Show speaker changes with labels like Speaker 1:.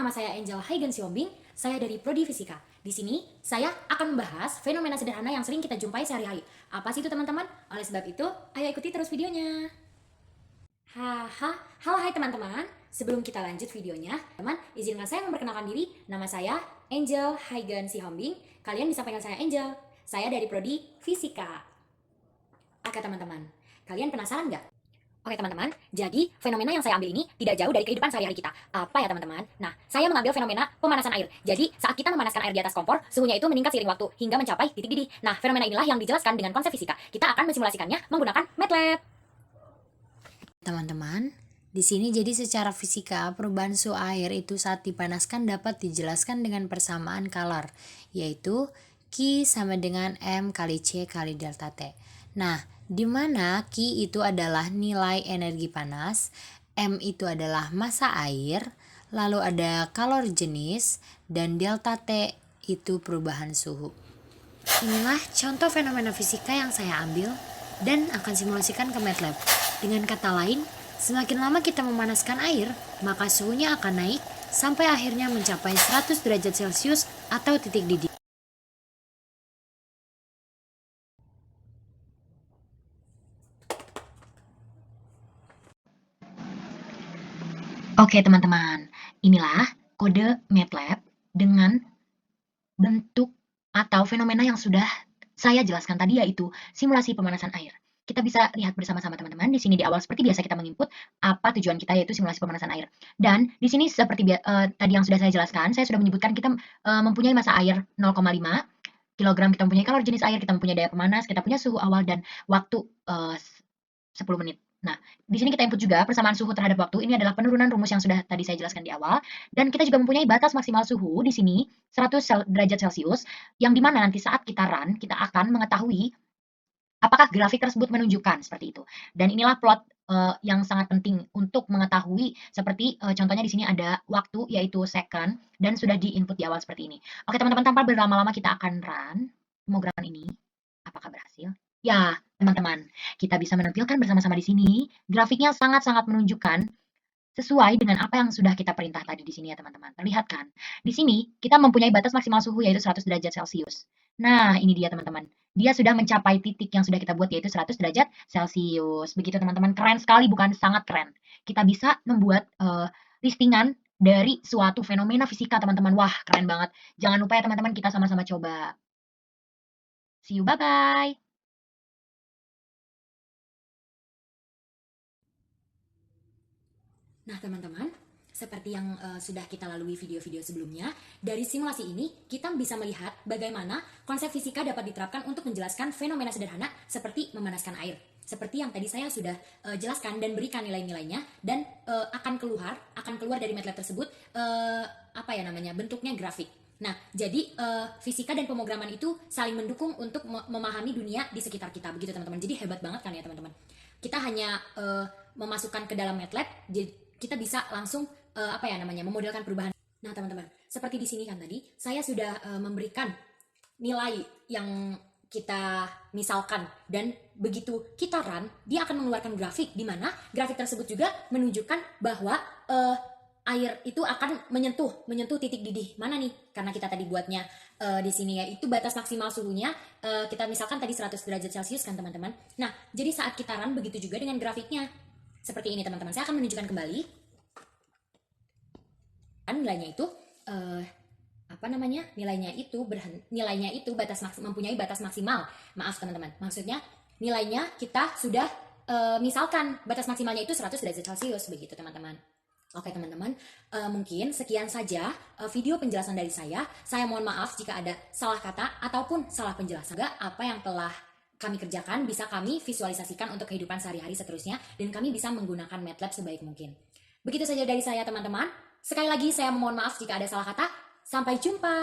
Speaker 1: nama saya Angel Haigen Siombing, saya dari Prodi Fisika. Di sini, saya akan membahas fenomena sederhana yang sering kita jumpai sehari-hari. Apa sih itu teman-teman? Oleh sebab itu, ayo ikuti terus videonya. Haha, halo hai teman-teman. Sebelum kita lanjut videonya, teman, izinkan saya memperkenalkan diri. Nama saya Angel Haigen Siombing. Kalian bisa panggil saya Angel. Saya dari Prodi Fisika. Oke teman-teman, kalian penasaran nggak? Oke teman-teman, jadi fenomena yang saya ambil ini tidak jauh dari kehidupan sehari-hari kita. Apa ya teman-teman? Nah, saya mengambil fenomena pemanasan air. Jadi, saat kita memanaskan air di atas kompor, suhunya itu meningkat seiring waktu hingga mencapai titik didih. Nah, fenomena inilah yang dijelaskan dengan konsep fisika. Kita akan mensimulasikannya menggunakan MATLAB.
Speaker 2: Teman-teman, di sini jadi secara fisika perubahan suhu air itu saat dipanaskan dapat dijelaskan dengan persamaan Kähler, yaitu Q sama dengan M kali C kali delta T. Nah, di mana Q itu adalah nilai energi panas, M itu adalah massa air, lalu ada kalor jenis, dan delta T itu perubahan suhu. Inilah contoh fenomena fisika yang saya ambil dan akan simulasikan ke MATLAB. Dengan kata lain, semakin lama kita memanaskan air, maka suhunya akan naik sampai akhirnya mencapai 100 derajat Celcius atau titik didih.
Speaker 1: Oke teman-teman, inilah kode MATLAB dengan bentuk atau fenomena yang sudah saya jelaskan tadi, yaitu simulasi pemanasan air. Kita bisa lihat bersama-sama teman-teman. Di sini di awal seperti biasa kita menginput apa tujuan kita, yaitu simulasi pemanasan air. Dan di sini seperti tadi yang sudah saya jelaskan, saya sudah menyebutkan kita mempunyai massa air 0,5 kilogram, kita mempunyai kalor jenis air, kita mempunyai daya pemanas, kita punya suhu awal dan waktu 10 menit. Nah, di sini kita input juga persamaan suhu terhadap waktu. Ini adalah penurunan rumus yang sudah tadi saya jelaskan di awal. Dan kita juga mempunyai batas maksimal suhu di sini 100 derajat Celcius, yang dimana nanti saat kita run, kita akan mengetahui apakah grafik tersebut menunjukkan seperti itu. Dan inilah plot yang sangat penting untuk mengetahui, seperti contohnya di sini ada waktu, yaitu second, dan sudah di input di awal seperti ini. Oke teman-teman, tanpa berlama-lama kita akan run pemrograman ini. Apakah berhasil? Ya, teman-teman, kita bisa menampilkan bersama-sama di sini. Grafiknya sangat-sangat menunjukkan sesuai dengan apa yang sudah kita perintah tadi di sini ya teman-teman. Terlihat kan? Di sini kita mempunyai batas maksimal suhu yaitu 100 derajat Celcius. Nah, ini dia teman-teman. Dia sudah mencapai titik yang sudah kita buat yaitu 100 derajat Celcius. Begitu teman-teman, keren sekali bukan? Sangat keren. Kita bisa membuat listingan dari suatu fenomena fisika teman-teman. Wah, keren banget. Jangan lupa ya teman-teman, kita sama-sama coba. See you, bye-bye. Nah teman-teman, seperti yang sudah kita lalui video-video sebelumnya, dari simulasi ini kita bisa melihat bagaimana konsep fisika dapat diterapkan untuk menjelaskan fenomena sederhana seperti memanaskan air. Seperti yang tadi saya sudah jelaskan dan berikan nilai-nilainya, dan akan keluar dari MATLAB tersebut bentuknya grafik. Nah, jadi fisika dan pemrograman itu saling mendukung untuk memahami dunia di sekitar kita, begitu teman-teman. Jadi hebat banget kan ya teman-teman. Kita hanya memasukkan ke dalam MATLAB, kita bisa langsung memodelkan perubahan. Nah teman-teman, seperti di sini kan tadi saya sudah memberikan nilai yang kita misalkan, dan begitu kita run, dia akan mengeluarkan grafik di mana grafik tersebut juga menunjukkan bahwa air itu akan menyentuh titik didih mana nih, karena kita tadi buatnya di sini yaitu batas maksimal suhunya kita misalkan tadi 100 derajat Celcius kan teman-teman. Nah, jadi saat kita run begitu juga dengan grafiknya. Seperti ini teman-teman, saya akan menunjukkan kembali. Nilainya itu nilainya itu mempunyai batas maksimal. Maaf teman-teman, maksudnya nilainya kita sudah misalkan batas maksimalnya itu 100 derajat Celcius, begitu teman-teman. Oke teman-teman, mungkin sekian saja video penjelasan dari saya. Saya mohon maaf jika ada salah kata ataupun salah penjelasan. Apa yang telah kami kerjakan bisa kami visualisasikan untuk kehidupan sehari-hari seterusnya, dan kami bisa menggunakan MATLAB sebaik mungkin. Begitu saja dari saya teman-teman. Sekali lagi saya mohon maaf jika ada salah kata. Sampai jumpa.